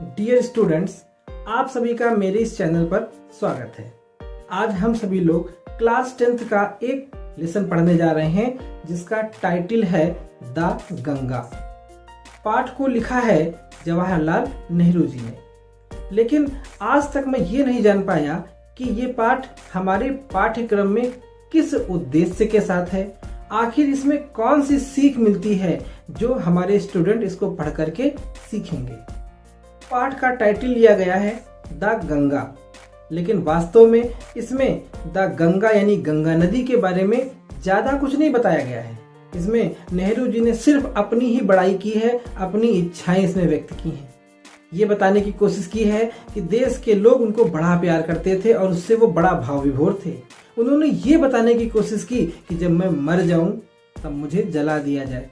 Dear students, आप सभी का मेरे इस चैनल पर स्वागत है। आज हम सभी लोग क्लास 10th का एक लेसन पढ़ने जा रहे हैं जिसका टाइटल है द गंगा। पाठ को लिखा है जवाहरलाल नेहरू जी ने, लेकिन आज तक मैं ये नहीं जान पाया कि ये पाठ हमारे पाठ्यक्रम में किस उद्देश्य के साथ है। आखिर इसमें कौन सी सीख मिलती है जो हमारे स्टूडेंट इसको पढ़ करके सीखेंगे। पाठ का टाइटल लिया गया है द गंगा, लेकिन वास्तव में इसमें द गंगा यानी गंगा नदी के बारे में ज्यादा कुछ नहीं बताया गया है। इसमें नेहरू जी ने सिर्फ अपनी ही बड़ाई की है, अपनी इच्छाएं इसमें व्यक्त की हैं। ये बताने की कोशिश की है कि देश के लोग उनको बड़ा प्यार करते थे और उससे वो बड़ा भाव विभोर थे। उन्होंने ये बताने की कोशिश की कि जब मैं मर जाऊं तब मुझे जला दिया जाए,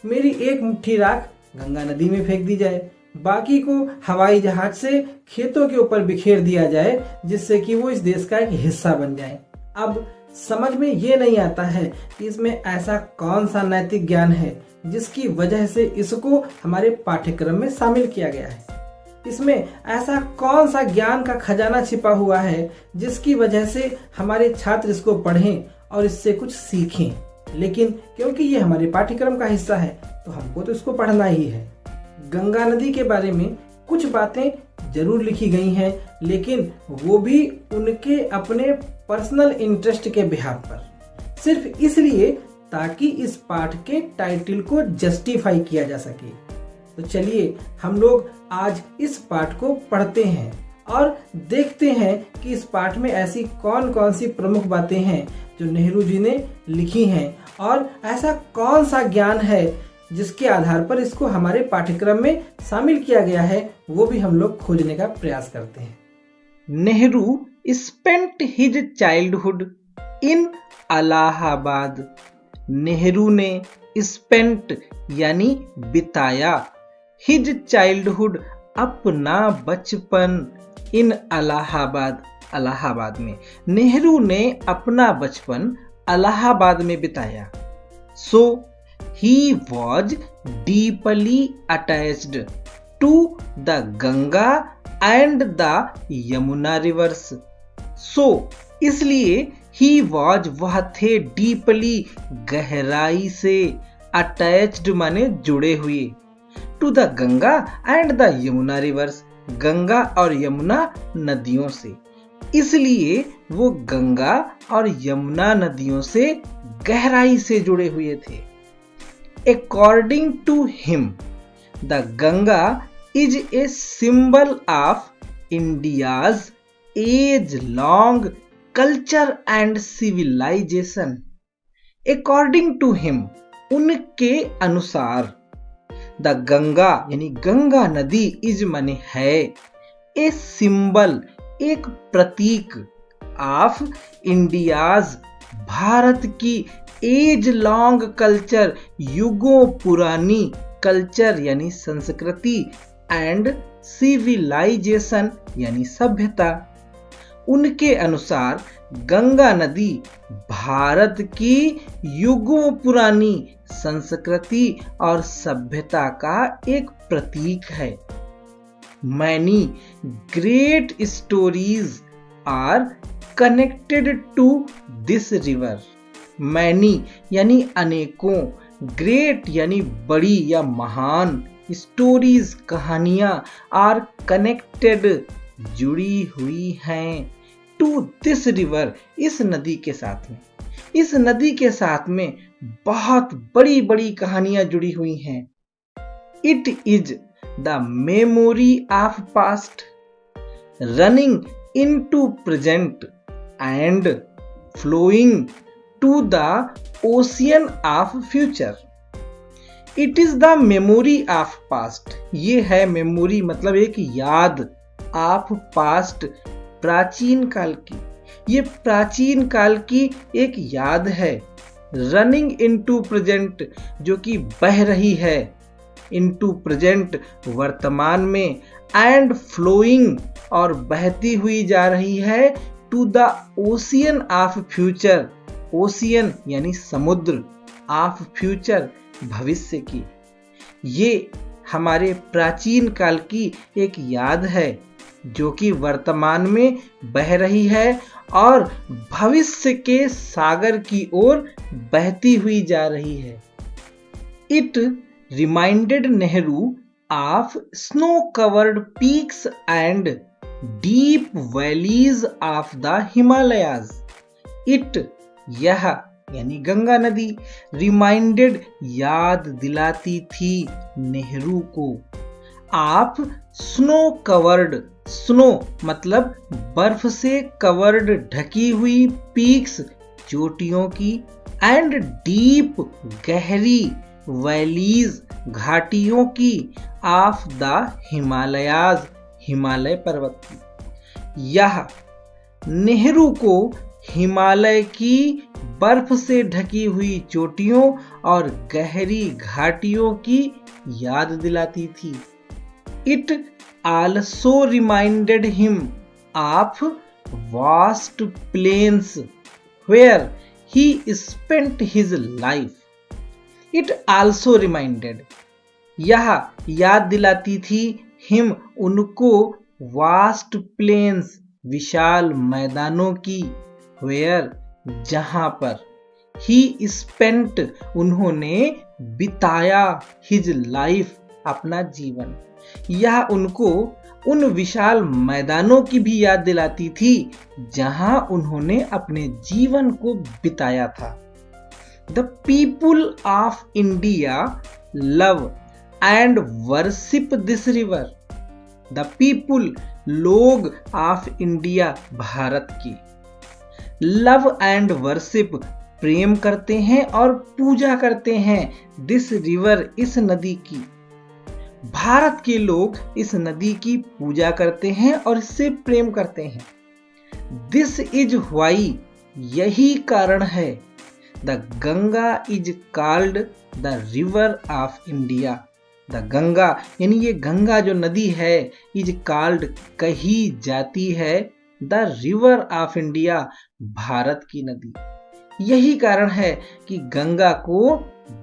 मेरी एक मुट्ठी राख गंगा नदी में फेंक दी जाए, बाकी को हवाई जहाज से खेतों के ऊपर बिखेर दिया जाए जिससे कि वो इस देश का एक हिस्सा बन जाए। अब समझ में ये नहीं आता है कि इसमें ऐसा कौन सा नैतिक ज्ञान है जिसकी वजह से इसको हमारे पाठ्यक्रम में शामिल किया गया है। इसमें ऐसा कौन सा ज्ञान का खजाना छिपा हुआ है जिसकी वजह से हमारे छात्र इसको पढ़ें और इससे कुछ सीखें। लेकिन क्योंकि ये हमारे पाठ्यक्रम का हिस्सा है तो हमको तो इसको पढ़ना ही है। गंगा नदी के बारे में कुछ बातें जरूर लिखी गई हैं, लेकिन वो भी उनके अपने पर्सनल इंटरेस्ट के बिहाफ पर, सिर्फ इसलिए ताकि इस पाठ के टाइटल को जस्टिफाई किया जा सके। तो चलिए हम लोग आज इस पाठ को पढ़ते हैं और देखते हैं कि इस पाठ में ऐसी कौन कौन सी प्रमुख बातें हैं जो नेहरू जी ने लिखी हैं और ऐसा कौन सा ज्ञान है जिसके आधार पर इसको हमारे पाठ्यक्रम में शामिल किया गया है, वो भी हम लोग खोजने का प्रयास करते हैं। नेहरू स्पेंट हिज चाइल्डहुड इन अलाहाबाद। नेहरू ने स्पेंट यानी बिताया, हिज चाइल्डहुड अपना बचपन, इन अलाहाबाद अलाहाबाद में। नेहरू ने अपना बचपन अलाहाबाद में बिताया। सो he was deeply attached to the Ganga and the Yamuna rivers. So इसलिए he was वह थे deeply गहराई से, attached माने जुड़े हुए, to the Ganga and the Yamuna rivers Ganga और यमुना नदियों से। इसलिए वो गंगा और यमुना नदियों से गहराई से जुड़े हुए थे। According to him, the Ganga is a symbol of India's age-long culture and civilization. According to him, उनके अनुसार, the Ganga यानी गंगा नदी is माने है, a symbol एक प्रतीक of India's भारत की एज लॉन्ग कल्चर युगों पुरानी कल्चर यानी संस्कृति एंड सिविलाइजेशन यानी सभ्यता। उनके अनुसार गंगा नदी भारत की युगों पुरानी संस्कृति और सभ्यता का एक प्रतीक है। Many great stories are connected to this river. Many यानी अनेकों, ग्रेट यानी बड़ी या महान, स्टोरीज कहानियां, आर कनेक्टेड जुड़ी हुई हैं, टू दिस रिवर इस नदी के साथ में। इस नदी के साथ में बहुत बड़ी बड़ी कहानियां जुड़ी हुई हैं। It is the memory of past running into present and flowing to the ocean of future. It is the memory of past. ये है मेमोरी मतलब एक याद, ऑफ पास्ट प्राचीन काल की। ये प्राचीन काल की एक याद है। रनिंग इनटू प्रेजेंट जो कि बह रही है, इनटू प्रेजेंट वर्तमान में, एंड फ्लोइंग और बहती हुई जा रही है, to the ocean of future ocean यानी समुद्र, ऑफ फ्यूचर भविष्य की। ये हमारे प्राचीन काल की एक याद है जो कि वर्तमान में बह रही है और भविष्य के सागर की ओर बहती हुई जा रही है। It reminded Nehru of snow covered peaks and deep valleys of the Himalayas. It यह यानी गंगा नदी रिमाइंडेड याद दिलाती थी नेहरू को आप स्नो कवर्ड, स्नो मतलब बर्फ से कवर्ड ढकी हुई पीक्स चोटियों की एंड डीप गहरी वैलीज घाटियों की ऑफ द हिमालयाज हिमालय पर्वत की। यह नेहरू को हिमालय की बर्फ से ढकी हुई चोटियों और गहरी घाटियों की याद दिलाती थी। It also reminded him of vast plains where he spent his life. It also reminded, यह याद दिलाती थी him उनको vast plains विशाल मैदानों की where जहां पर he spent उन्होंने बिताया his life अपना जीवन। यह उनको उन विशाल मैदानों की भी याद दिलाती थी जहां उन्होंने अपने जीवन को बिताया था। The people of India love and worship this river. The people लोग ऑफ इंडिया भारत की लव एंड वर्शिप प्रेम करते हैं और पूजा करते हैं दिस रिवर इस नदी की। भारत के लोग इस नदी की पूजा करते हैं और इससे प्रेम करते हैं। दिस इज व्हाई यही कारण है the Ganga is called the river of India. The Ganga यानी ये गंगा जो नदी है इज कॉल्ड कही जाती है the river of India Bharat की नदी। यही कारण है कि गंगा को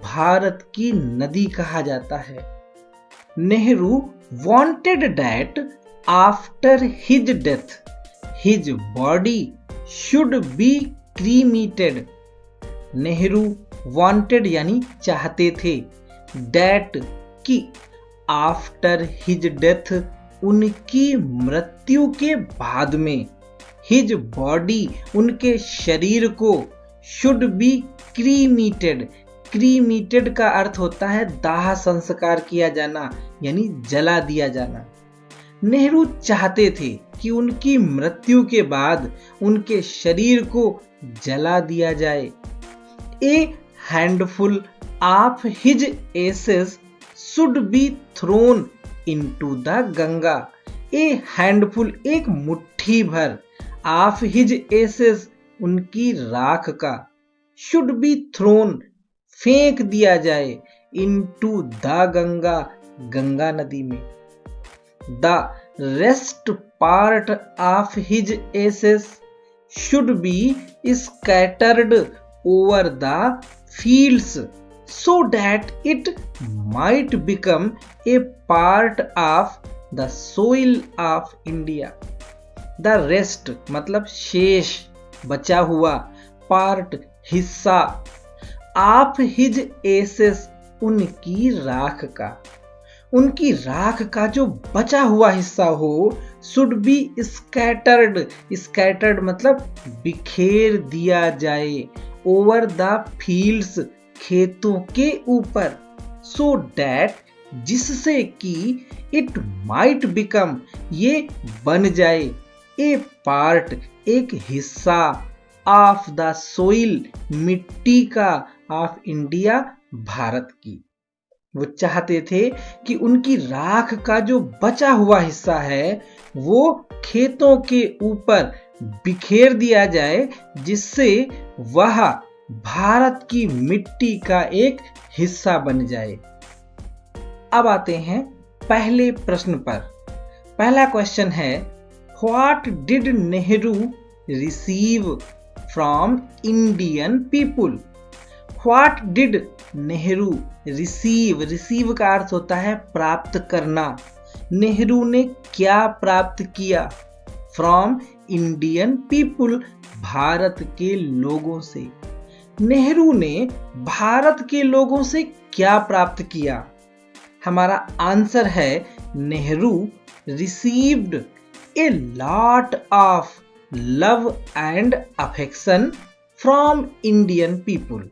भारत की नदी कहा जाता है। Nehru wanted that after his death his body should be cremated। Nehru wanted यानी चाहते थे that कि after his death उनकी मृत्यु के बाद में his body उनके शरीर को should be cremated। क्रीमीटेड का अर्थ होता है दाह संस्कार किया जाना यानी जला दिया जाना। नेहरू चाहते थे कि उनकी मृत्यु के बाद उनके शरीर को जला दिया जाए। A handful of his ashes should be thrown into the Ganga. A handful एक मुट्ठी भर ऑफ हिज एसेस उनकी राख का शुड बी थ्रोन फेंक दिया जाए इनटू द गंगा गंगा नदी में। The rest part of his ashes should be scattered over the fields so that it might become a part of the soil of India। The rest मतलब शेष बचा हुआ, part हिस्सा, ऑफ हिज एसेस उनकी राख का, उनकी राख का जो बचा हुआ हिस्सा हो, शुड बी स्कैटर्ड, स्कैटर्ड मतलब बिखेर दिया जाए, ओवर द फील्ड्स खेतों के ऊपर, सो डैट जिससे कि इट माइट बिकम ये बन जाए, ए पार्ट एक हिस्सा, ऑफ द सोइल मिट्टी का, ऑफ इंडिया भारत की। वो चाहते थे कि उनकी राख का जो बचा हुआ हिस्सा है वो खेतों के ऊपर बिखेर दिया जाए, जिससे वह भारत की मिट्टी का एक हिस्सा बन जाए। अब आते हैं पहले प्रश्न पर। पहला क्वेश्चन है, what did Nehru receive from Indian people. What did Nehru receive, receive का अर्थ होता है प्राप्त करना। नेहरू ने क्या प्राप्त किया? फ्रॉम इंडियन पीपुल, भारत के लोगों से। नेहरू ने भारत के लोगों से क्या प्राप्त किया? हमारा आंसर है Nehru received a lot of love and affection from Indian people.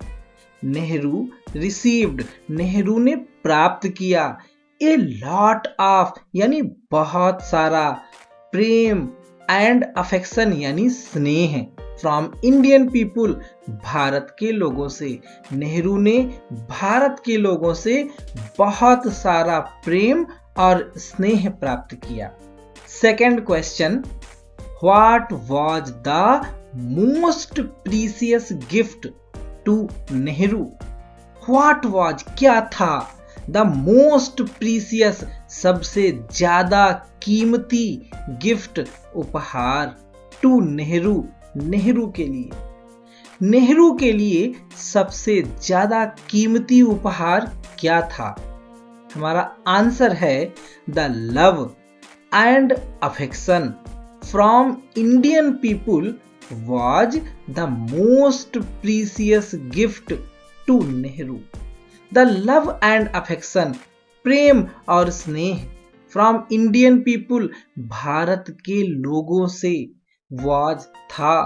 Nehru received, Nehru ने प्राप्त किया, ए लॉट ऑफ यानी बहुत सारा, प्रेम एंड अफेक्शन यानी स्नेह, फ्रॉम इंडियन पीपुल भारत के लोगों से। नेहरू ने भारत के लोगों से बहुत सारा प्रेम और स्नेह प्राप्त किया। Second question, what was the most precious gift to Nehru? What was क्या था? द मोस्ट प्रीसियस सबसे ज्यादा कीमती गिफ्ट उपहार टू नेहरू, नेहरू के लिए। नेहरू के लिए सबसे ज्यादा कीमती उपहार क्या था? हमारा आंसर है the love and affection from Indian people was the most precious gift to Nehru. The love and affection, प्रेम और स्नेह from Indian people, भारत के लोगों से, was था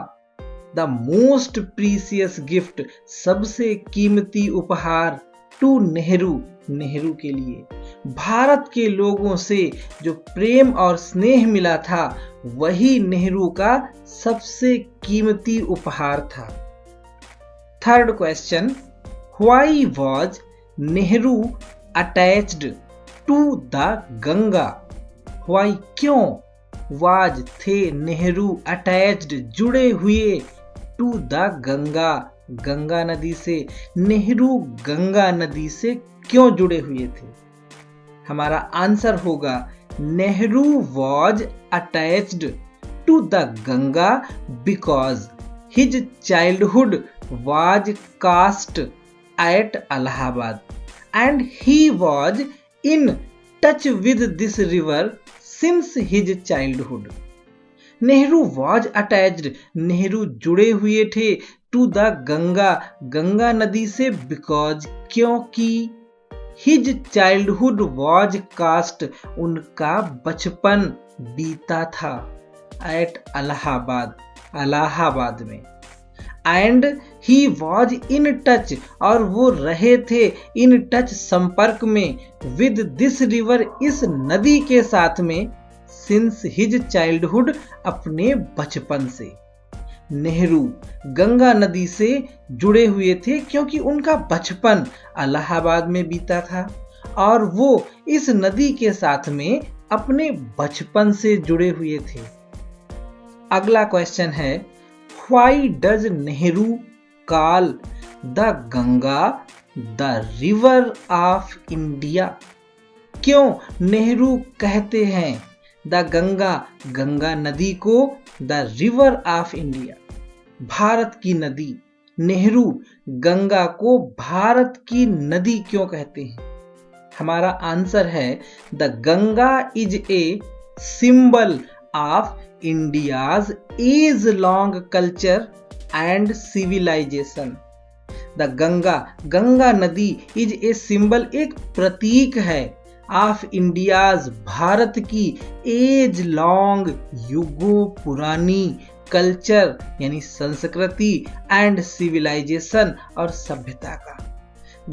the most precious gift, सबसे कीमती उपहार to नेहरू, नेहरू के लिए। भारत के लोगों से जो प्रेम और स्नेह मिला था वही नेहरू का सबसे कीमती उपहार था। Third question, why was Nehru attached to the Ganga? Why क्यों? वाज थे नेहरू, अटैच्ड जुड़े हुए, टू द गंगा गंगा नदी से। नेहरू गंगा नदी से क्यों जुड़े हुए थे? हमारा आंसर होगा Nehru was attached to the Ganga because his childhood was cast at Allahabad and he was in touch with this river since his childhood. Nehru was attached, Nehru जुड़े हुए थे, टू द गंगा गंगा नदी से, बिकॉज क्योंकि हिज चाइल्डहुड वॉज कास्ट उनका बचपन बीता था एट अलाहाबाद अलाहाबाद में, and he was in touch और वो रहे थे इन टच संपर्क में, विद दिस रिवर इस नदी के साथ में, सिंस हिज चाइल्डहुड अपने बचपन से। नेहरू गंगा नदी से जुड़े हुए थे क्योंकि उनका बचपन इलाहाबाद में बीता था और वो इस नदी के साथ में अपने बचपन से जुड़े हुए थे। अगला क्वेश्चन है, why does Nehru call the Ganga the river of India? क्यों नेहरू कहते हैं द गंगा गंगा नदी को the river of India Bharat की नदी? नेहरू गंगा को भारत की नदी क्यों कहते हैं? हमारा आंसर है the Ganga is a symbol of India's age long culture and civilisation. The Ganga Ganga नदी इज ए सिंबल एक प्रतीक है ऑफ इंडियाज भारत की एज लॉन्ग युगों पुरानी कल्चर यानी संस्कृति एंड सिविलाइजेशन और सभ्यता का।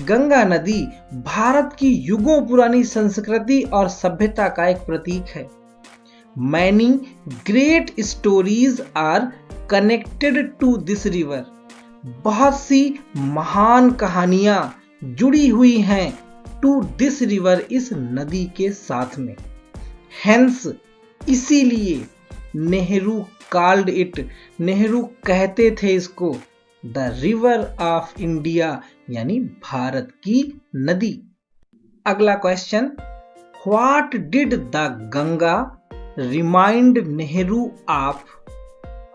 गंगा नदी भारत की युगों पुरानी संस्कृति और सभ्यता का एक प्रतीक है। Many great stories are connected to this river. बहुत सी महान कहानियां जुड़ी हुई हैं टू दिस रिवर इस नदी के साथ में। हेंस इसीलिए नेहरू कॉल्ड इट, नेहरू कहते थे इसको द रिवर ऑफ इंडिया यानी भारत की नदी। अगला question, what did the Ganga remind Nehru of?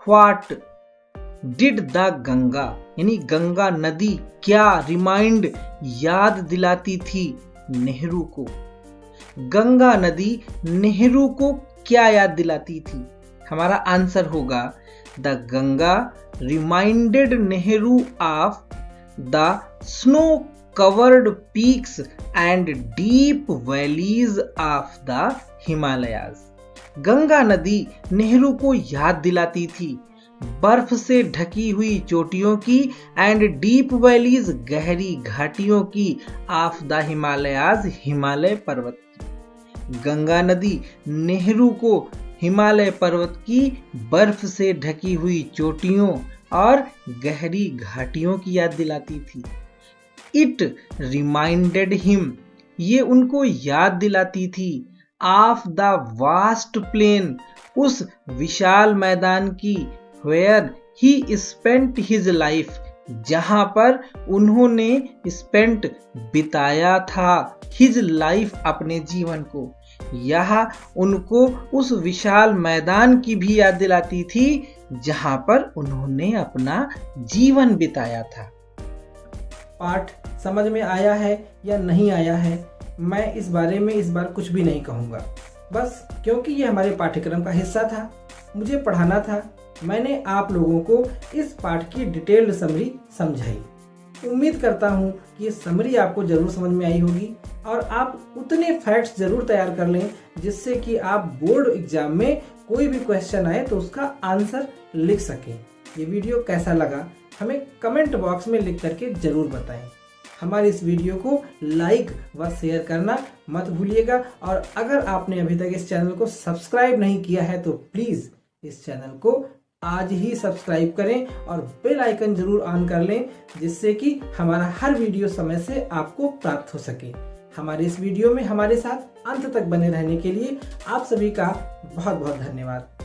What did the Ganga यानी गंगा नदी क्या रिमाइंड याद दिलाती थी नेहरू को? गंगा नदी नेहरू को क्या याद दिलाती थी? हमारा आंसर होगा the Ganga reminded Nehru of the snow covered peaks and deep valleys of the Himalayas. Ganga नदी नेहरू को याद दिलाती थी बर्फ से ढकी हुई चोटियों की एंड डीप वैलीज गहरी घाटियों की ऑफ द हिमालयाज हिमालय पर्वत की। गंगा नदी नेहरू को हिमालय पर्वत की बर्फ से ढकी हुई चोटियों और गहरी घाटियों की याद दिलाती थी। इट रिमाइंडेड हिम ये उनको याद दिलाती थी ऑफ द वास्ट प्लेन उस विशाल मैदान की where he spent his life जहां पर उन्होंने स्पेंट बिताया था हिज लाइफ अपने जीवन को। यह उनको उस विशाल मैदान की भी याद दिलाती थी जहां पर उन्होंने अपना जीवन बिताया था। पाठ समझ में आया है या नहीं आया है, मैं इस बारे में इस बार कुछ भी नहीं कहूँगा। बस क्योंकि ये हमारे पाठ्यक्रम का हिस्सा था, मुझे पढ़ाना था, मैंने आप लोगों को इस पाठ की डिटेल्ड समरी समझाई। उम्मीद करता हूँ कि ये समरी आपको जरूर समझ में आई होगी और आप उतने फैक्ट्स जरूर तैयार कर लें जिससे कि आप बोर्ड एग्जाम में कोई भी क्वेश्चन आए तो उसका आंसर लिख सकें। ये वीडियो कैसा लगा हमें कमेंट बॉक्स में लिख करके जरूर बताएं। हमारे इस वीडियो को लाइक व शेयर करना मत भूलिएगा और अगर आपने अभी तक इस चैनल को सब्सक्राइब नहीं किया है तो प्लीज़ इस चैनल को आज ही सब्सक्राइब करें और बेल आइकन जरूर ऑन कर लें जिससे कि हमारा हर वीडियो समय से आपको प्राप्त हो सके। हमारे इस वीडियो में हमारे साथ अंत तक बने रहने के लिए आप सभी का बहुत बहुत धन्यवाद।